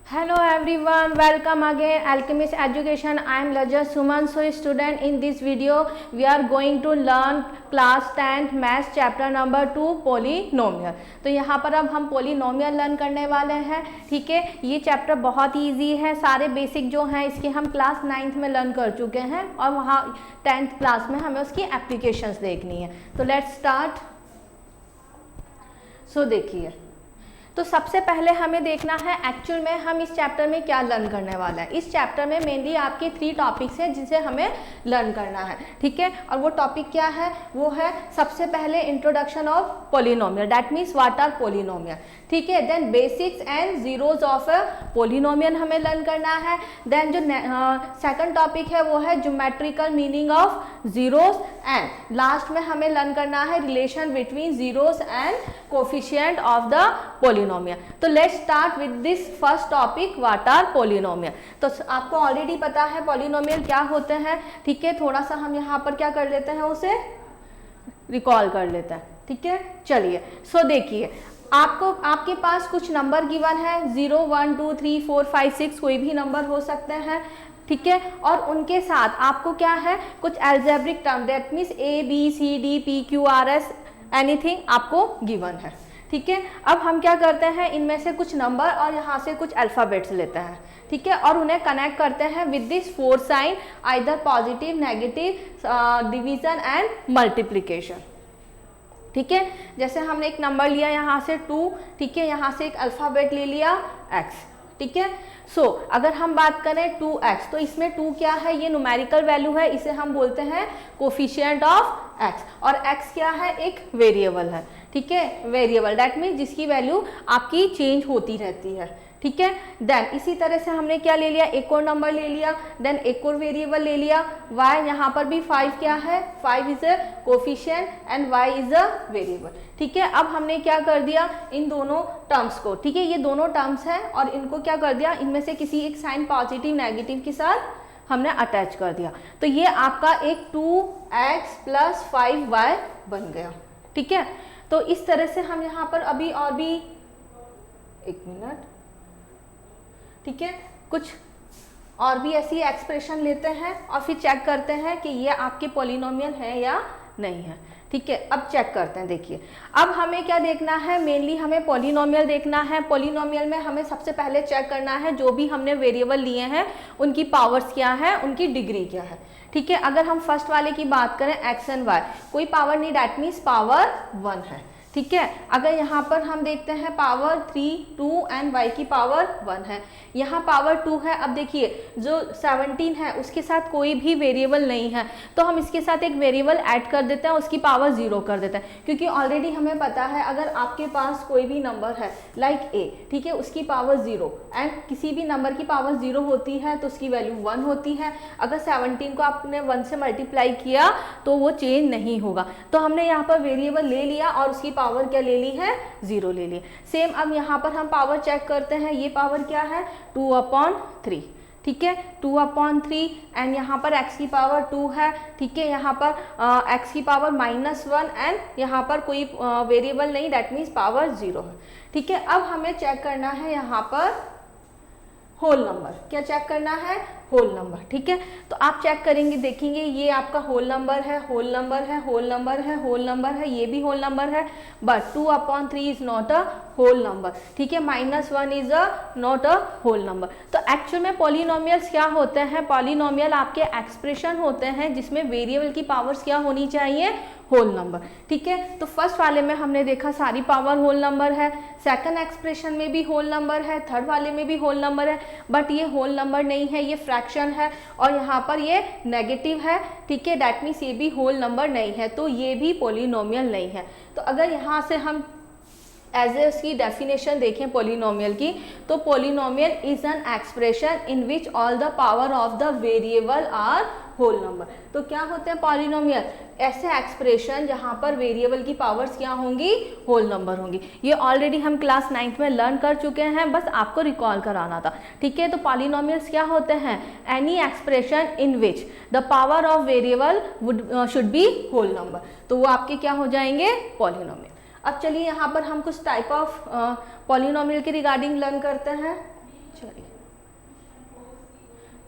Hello everyone, welcome again Alchemist Education. I am Laja Suman. So student, in this video we are going to learn class 10th math chapter number 2 polynomial. तो यहाँ पर अब हम polynomial learn करने वाले हैं. ठीक है, ये चैप्टर बहुत ही ईजी है. सारे बेसिक जो हैं इसके हम क्लास 9th में लर्न कर चुके हैं और वहाँ 10th क्लास में हमें उसकी एप्लीकेशंस देखनी है. तो लेट्स स्टार्ट. सो देखिए, तो सबसे पहले हमें देखना है एक्चुअल में हम इस चैप्टर में क्या लर्न करने वाला है. इस चैप्टर में मेनली आपके 3 टॉपिक्स हैं जिसे हमें लर्न करना है. ठीक है, और वो टॉपिक क्या है? वो है सबसे पहले introduction of polynomial, that means what are polynomial. ठीक है, then basics and zeros of a polynomial हमें लर्न करना है. देन जो सेकंड टॉपिक है वो है geometrical meaning of zeros and last में हमें लर्न करना है relation between zeros and coefficient of the polynomial. तो let's start with this first topic, what are polynomial. तो आपको ऑलरेडी पता है पोलिनोमियल क्या होते हैं. ठीक है, थोड़ा सा हम यहाँ पर क्या कर लेते हैं, उसे रिकॉल कर लेते हैं. ठीक है, चलिए. सो देखिए, आपके पास कुछ नंबर गिवन है 0 1 2 3 4 5 6, कोई भी नंबर हो सकते हैं. ठीक है, और उनके साथ आपको क्या है, कुछ algebraic term, that means a b c d p q r s anything आपको गिवन है. ठीक है, अब हम क्या करते हैं, इनमें से कुछ नंबर और यहाँ से कुछ अल्फ़ाबेट्स लेते हैं. ठीक है, और उन्हें कनेक्ट करते हैं with this 4 sign, either positive, negative, division and multiplication. ठीक है, जैसे हमने एक नंबर लिया यहाँ से 2. ठीक है, यहाँ से एक अल्फ़ाबेट ले लिया x. ठीक है, सो अगर हम बात करें 2x, तो इसमें 2 क्या है, ये न्यूमेरिकल वैल्यू है, इसे हम बोलते हैं कोफिशिएंट ऑफ x. और x क्या है, एक वेरिएबल है. ठीक है, वेरिएबल दैट मीन्स जिसकी वैल्यू आपकी चेंज होती रहती है. ठीक है, देन इसी तरह से हमने क्या ले लिया, एक और नंबर ले लिया, देन एक और वेरिएबल ले लिया y. यहाँ पर भी 5 क्या है, 5 is a coefficient and y is a variable. ठीक है, अब हमने क्या कर दिया, इन दोनों टर्म्स को, ठीक है, ये दोनों टर्म्स हैं और इनको क्या कर दिया, इनमें से किसी एक साइन पॉजिटिव नेगेटिव के साथ हमने अटैच कर दिया. तो ये आपका एक 2x + 5y बन गया. ठीक है, तो इस तरह से हम यहाँ पर अभी और भी, एक मिनट. ठीक है, कुछ और भी ऐसी एक्सप्रेशन लेते हैं और फिर चेक करते हैं कि ये आपके पोलिनोमियल है या नहीं है. ठीक है, अब चेक करते हैं. देखिए, अब हमें क्या देखना है, मेनली हमें पोलिनोमियल देखना है. पोलिनोमियल में हमें सबसे पहले चेक करना है जो भी हमने वेरिएबल लिए हैं उनकी पावर्स क्या है, उनकी डिग्री क्या है. ठीक है, अगर हम फर्स्ट वाले की बात करें x एंड y, कोई पावर नहीं, डैट मीन्स पावर 1 है. ठीक है, अगर यहाँ पर हम देखते हैं पावर 3 2 एंड y की पावर 1 है, यहाँ पावर 2 है. अब देखिए, जो 17 है उसके साथ कोई भी वेरिएबल नहीं है, तो हम इसके साथ एक वेरिएबल ऐड कर देते हैं, उसकी पावर 0 कर देते हैं, क्योंकि ऑलरेडी हमें पता है अगर आपके पास कोई भी नंबर है लाइक a, ठीक है, उसकी पावर 0 एंड किसी भी नंबर की पावर 0 होती है तो उसकी वैल्यू 1 होती है. अगर 17 को आपने 1 से मल्टीप्लाई किया तो वो चेंज नहीं होगा. तो हमने यहाँ पर वेरिएबल ले लिया और उसकी पावर क्या ले ली है, 0 ले ली. सेम अब यहाँ पर हम पावर चेक करते हैं, ये पावर क्या है, 2/3. ठीक है, 2/3 एंड यहाँ पर x की पावर 2 है. ठीक है, यहाँ पर x की पावर -1 एंड यहाँ पर कोई वेरिएबल नहीं, डैट मीन्स पावर 0 है. ठीक है, अब हमें चेक करना है यहाँ पर होल नंबर. क्या चेक करना है, होल नंबर. ठीक है, तो आप चेक करेंगे, देखेंगे ये आपका होल नंबर है, होल नंबर है, होल नंबर है, होल नंबर है, ये भी होल नंबर है, but 2/3 is not a whole number. ठीक है, -1 is a not a whole number. तो एक्चुअल में पॉलिनोमियल्स क्या होते हैं, पॉलिनोमियल आपके एक्सप्रेशन होते हैं जिसमें वेरिएबल की पावर्स क्या होनी चाहिए, होल नंबर. ठीक है, तो फर्स्ट वाले में हमने देखा सारी पावर होल नंबर है, सेकंड एक्सप्रेशन में भी होल नंबर है, थर्ड वाले में भी होल नंबर है, बट ये होल नंबर नहीं है, ये फ्रैक्शन है और यहाँ पर ये नेगेटिव है. ठीक है, दैट मीन्स ये भी होल नंबर नहीं है, तो ये भी पोलिनोमियल नहीं है. तो अगर यहाँ से हम एज ए उसकी डेफिनेशन देखें पोलिनोमियल की, तो polynomial is an expression in which all the power of the variable are whole number. तो क्या होते हैं पॉलिनोमियल, ऐसे एक्सप्रेशन जहाँ पर वेरिएबल की पावर्स क्या होंगी, होल नंबर होंगी. ये ऑलरेडी हम क्लास 9th में लर्न कर चुके हैं, बस आपको रिकॉल कराना था. ठीक है, तो पॉलिनोमियल्स क्या होते हैं, any expression in which the power of variable should be whole number. तो वो आपके क्या हो जाएंगे, पॉलिनोमियल. अब चलिए यहाँ पर हम कुछ टाइप ऑफ पॉलिनोमियल के रिगार्डिंग लर्न करते हैं. चलिए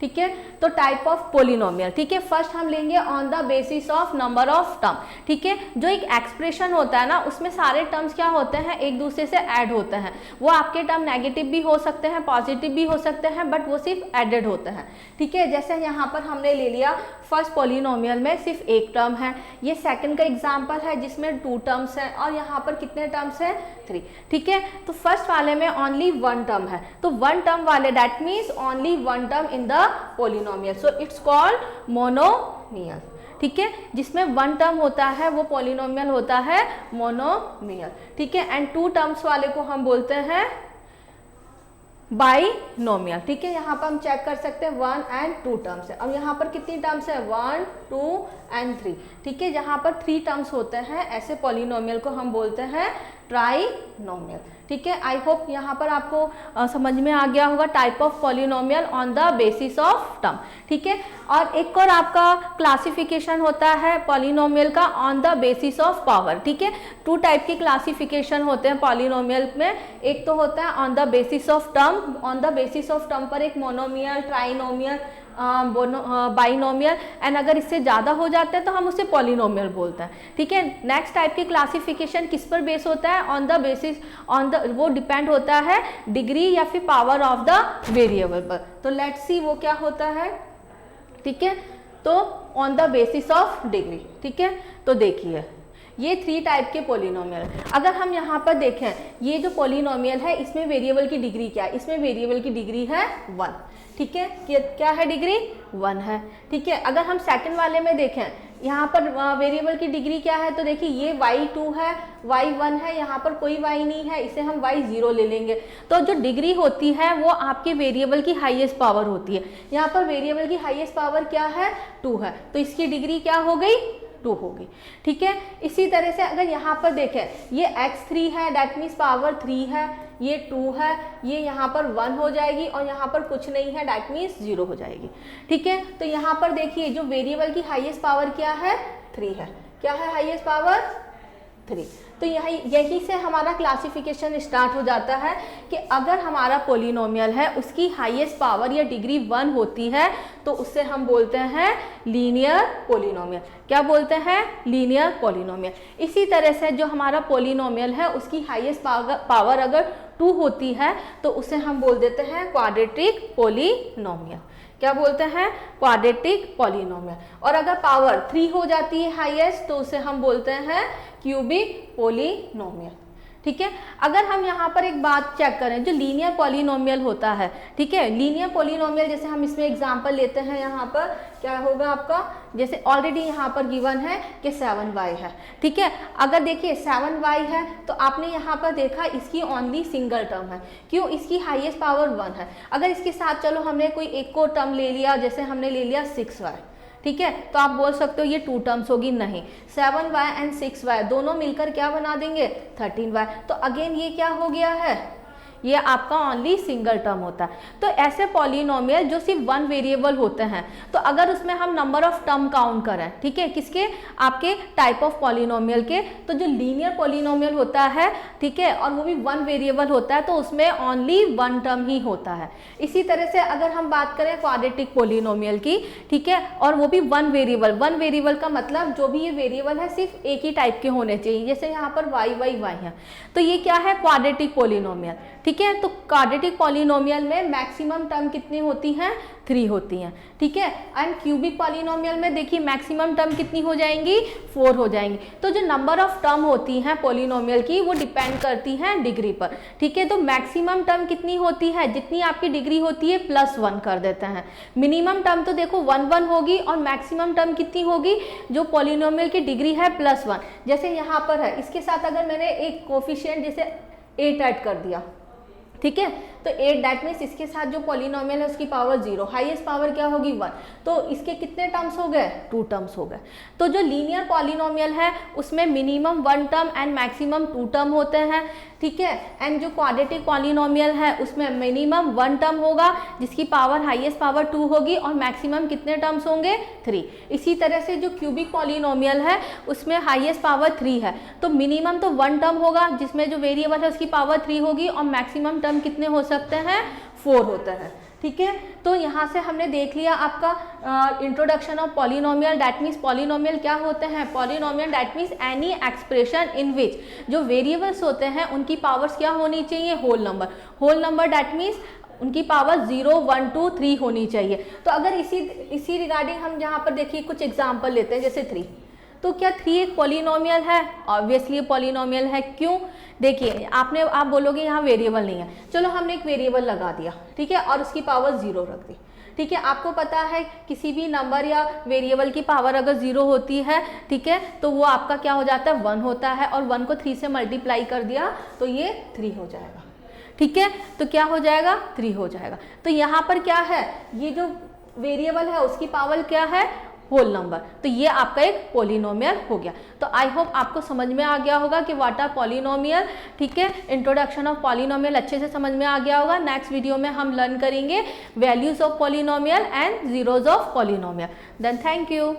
ठीक है। तो टाइप ऑफ पोलिनोमियल, ठीक है, फर्स्ट हम लेंगे on the basis of number of term, ठीक है। जो एक एक्सप्रेशन होता है ना, उसमें सारे टर्म्स क्या होते हैं, एक दूसरे से ऐड होते हैं। वो आपके टर्म नेगेटिव भी हो सकते हैं, पॉजिटिव भी हो सकते हैं, बट वो सिर्फ एडेड होते हैं, ठीक है। जैसे यहाँ पर हमने ले लिया फर्स्ट पोलिनोमियल में सिर्फ एक टर्म है, ये सेकंड का एग्जांपल है जिसमें 2 टर्म्स हैं, और यहाँ पर कितने टर्म्स हैं, 3, ठीक है। तो फर्स्ट वाले में ओनली 1 टर्म है, तो 1 टर्म वाले that means only 1 term in the polynomial, so it's called monomial, ठीक है। जिसमें 1 टर्म होता है वो पोलिनोमियल होता है मोनोमियल, ठीक है। एंड 2 टर्म्स वाले को हम बोलते हैं बाइनोमियल, ठीक है। यहाँ पर हम चेक कर सकते हैं 1 and 2 टर्म्स है। अब यहाँ पर कितनी टर्म्स है, 1, 2 and 3, ठीक है। जहाँ पर 3 टर्म्स होते हैं ऐसे पॉलिनोमियल को हम बोलते हैं ट्राइनोमियल, ठीक है। आई होप यहाँ पर आपको समझ में आ गया होगा type of polynomial on the basis of term, ठीक है। और एक और आपका क्लासिफिकेशन होता है पॉलिनोमियल का on the basis of power, ठीक है। 2 टाइप की क्लासिफिकेशन होते हैं पॉलिनोमियल में, एक तो होता है on the basis of term, on the basis of term पर एक मोनोमियल, ट्राइनोमियल, बाइनोमियल, एंड अगर इससे ज़्यादा हो जाते हैं तो हम उसे पॉलिनोमियल बोलते हैं, ठीक है। नेक्स्ट टाइप की क्लासिफिकेशन किस पर बेस होता है, on the basis on the, वो डिपेंड होता है डिग्री या फिर पावर ऑफ द वेरिएबल पर। तो लेट्स सी वो क्या होता है, ठीक है। तो on the basis of degree, ठीक है। तो देखिए ये 3 टाइप के पोलिनोमियल, अगर हम यहाँ पर देखें ये जो पोलिनोमियल है इसमें वेरिएबल की डिग्री क्या है, इसमें वेरिएबल की डिग्री है 1, ठीक है। क्या है, डिग्री 1 है, ठीक है। अगर हम सेकंड वाले में देखें यहाँ पर वेरिएबल की डिग्री क्या है, तो देखिए ये y2 है, y1 है, यहाँ पर कोई y नहीं है, इसे हम y0 ले लेंगे। तो जो डिग्री होती है वो आपके वेरिएबल की हाईएस्ट पावर होती है। यहाँ पर वेरिएबल की हाईएस्ट पावर क्या है, 2 है, तो इसकी डिग्री क्या हो गई, 2 होगी, ठीक है। इसी तरह से अगर यहाँ पर देखें ये x3 है, दैट मीन्स पावर 3 है, ये 2 है, ये यहाँ पर 1 हो जाएगी, और यहाँ पर कुछ नहीं है, दैट मीन्स 0 हो जाएगी, ठीक है। तो यहाँ पर देखिए जो वेरिएबल की हाईएस्ट पावर क्या है, 3 है, क्या है हाईएस्ट पावर, 3। तो यही से हमारा क्लासिफिकेशन स्टार्ट हो जाता है कि अगर हमारा पोलिनोमियल है उसकी हाईएस्ट पावर या डिग्री 1 होती है तो उससे हम बोलते हैं लीनियर पोलिनोमियल। क्या बोलते हैं, लीनियर पोलिनोमियल। इसी तरह से जो हमारा पोलिनोमियल है उसकी हाईएस्ट पावर अगर 2 होती है तो उसे हम बोल देते हैं क्वाड्रेटिक पोलिनोमियल। क्या बोलते हैं, क्वाड्रेटिक पोलिनोमियल। और अगर पावर 3 हो जाती है हाईएस्ट तो उसे हम बोलते हैं क्यूबिक पोलिनोमियल, ठीक है। अगर हम यहाँ पर एक बात चेक करें, जो लीनियर पॉलिनोमियल होता है, ठीक है, लीनियर पॉलिनोमियल जैसे हम इसमें एग्जांपल लेते हैं, यहाँ पर क्या होगा आपका, जैसे ऑलरेडी यहाँ पर गिवन है कि 7y है, ठीक है। अगर देखिए 7y है तो आपने यहाँ पर देखा इसकी ओनली सिंगल टर्म है, क्यों, इसकी हाईएस्ट पावर 1 है। अगर इसके साथ चलो हमने कोई एक को टर्म ले लिया, जैसे हमने ले लिया 6y, ठीक है, तो आप बोल सकते हो ये 2 टर्म्स होगी, नहीं, 7y एंड 6y दोनों मिलकर क्या बना देंगे, 13y। तो अगेन ये क्या हो गया है, ये आपका ओनली सिंगल टर्म होता है। तो ऐसे पॉलिनोमियल जो सिर्फ 1 वेरिएबल होते हैं, तो अगर उसमें हम नंबर ऑफ टर्म काउंट करें, ठीक है, किसके, आपके टाइप ऑफ पॉलिनोमियल के, तो जो लीनियर पॉलिनोमियल होता है, ठीक है, और वो भी 1 वेरिएबल होता है, तो उसमें ओनली 1 टर्म ही होता है। इसी तरह से अगर हम बात करें क्वाड्रेटिक पॉलिनोमियल की, ठीक है, और वो भी 1 वेरिएबल, 1 वेरिएबल का मतलब जो भी ये वेरिएबल है सिर्फ एक ही टाइप के होने चाहिए, जैसे यहाँ पर y है, तो ये क्या है, क्वाड्रेटिक पॉलिनोमियल, ठीक है। तो क्वाड्रेटिक पॉलिनोमियल में मैक्सिमम टर्म कितनी होती हैं, 3 होती हैं, ठीक है। एंड क्यूबिक पॉलिनोमियल में देखिए मैक्सिमम टर्म कितनी हो जाएंगी, 4 हो जाएंगी। तो जो नंबर ऑफ टर्म होती हैं पॉलिनोमियल की वो डिपेंड करती हैं डिग्री पर, ठीक है। तो मैक्सिमम टर्म कितनी होती है, जितनी आपकी डिग्री होती है +1 कर देते हैं। मिनिमम टर्म तो देखो 1 होगी, और मैक्सिमम टर्म कितनी होगी, जो पॉलिनोमियल की डिग्री है +1। जैसे यहाँ पर है, इसके साथ अगर मैंने एक कोफिशिएंट जैसे 8 ऐड कर दिया, ठीक है, तो 8 दैट मीन्स इसके साथ जो पॉलिनोमियल है उसकी पावर 0, हाईएस्ट पावर क्या होगी 1, तो इसके कितने टर्म्स हो गए, 2 टर्म्स हो गए। तो जो लीनियर पॉलिनोमियल है उसमें minimum 1 term and maximum 2 term होते हैं, ठीक है। एंड जो क्वाड्रेटिक पॉलिनोमियल है उसमें मिनिमम 1 टर्म होगा जिसकी पावर हाईएस्ट पावर 2 होगी, और मैक्सिमम कितने टर्म्स होंगे, 3। इसी तरह से जो क्यूबिक पॉलिनोमियल है उसमें हाईएस्ट पावर 3 है, तो मिनिमम तो 1 टर्म होगा जिसमें जो वेरिएबल है उसकी पावर 3 होगी, और मैक्सिमम टर्म कितने हो सकते हैं, 4 होता है। ठीक है, तो यहाँ से हमने देख लिया आपका introduction of polynomial. That means polynomial क्या होते हैं? Polynomial that means any expression in which जो वेरिएबल्स होते हैं उनकी पावर्स क्या होनी चाहिए? Whole number. Whole number that means उनकी पावर 0, 1, 2, 3 होनी चाहिए। तो अगर इसी रिगार्डिंग हम यहाँ पर देखिए कुछ एग्जाम्पल लेते हैं, जैसे 3, तो क्या 3 एक पॉलिनोमियल है? ऑब्वियसली पॉलिनोमियल है। क्यों? देखिए आप बोलोगे यहाँ वेरिएबल नहीं है, चलो हमने एक वेरिएबल लगा दिया, ठीक है, और उसकी पावर 0 रख दी। ठीक है, आपको पता है किसी भी नंबर या वेरिएबल की पावर अगर 0 होती है, ठीक है, तो वो आपका क्या हो जाता है? 1 होता है, और 1 को 3 से मल्टीप्लाई कर दिया तो ये 3 हो जाएगा। ठीक है, तो क्या हो जाएगा? 3 हो जाएगा। तो यहाँ पर क्या है? ये जो वेरिएबल है उसकी पावर क्या है? Whole number. तो ये आपका एक पॉलिनोमियल हो गया। तो आई होप आपको समझ में आ गया होगा कि व्हाट आर पॉलिनोमियल। ठीक है, इंट्रोडक्शन ऑफ पॉलिनोमियल अच्छे से समझ में आ गया होगा। नेक्स्ट वीडियो में हम लर्न करेंगे values of polynomial and zeros of polynomial. Then thank you.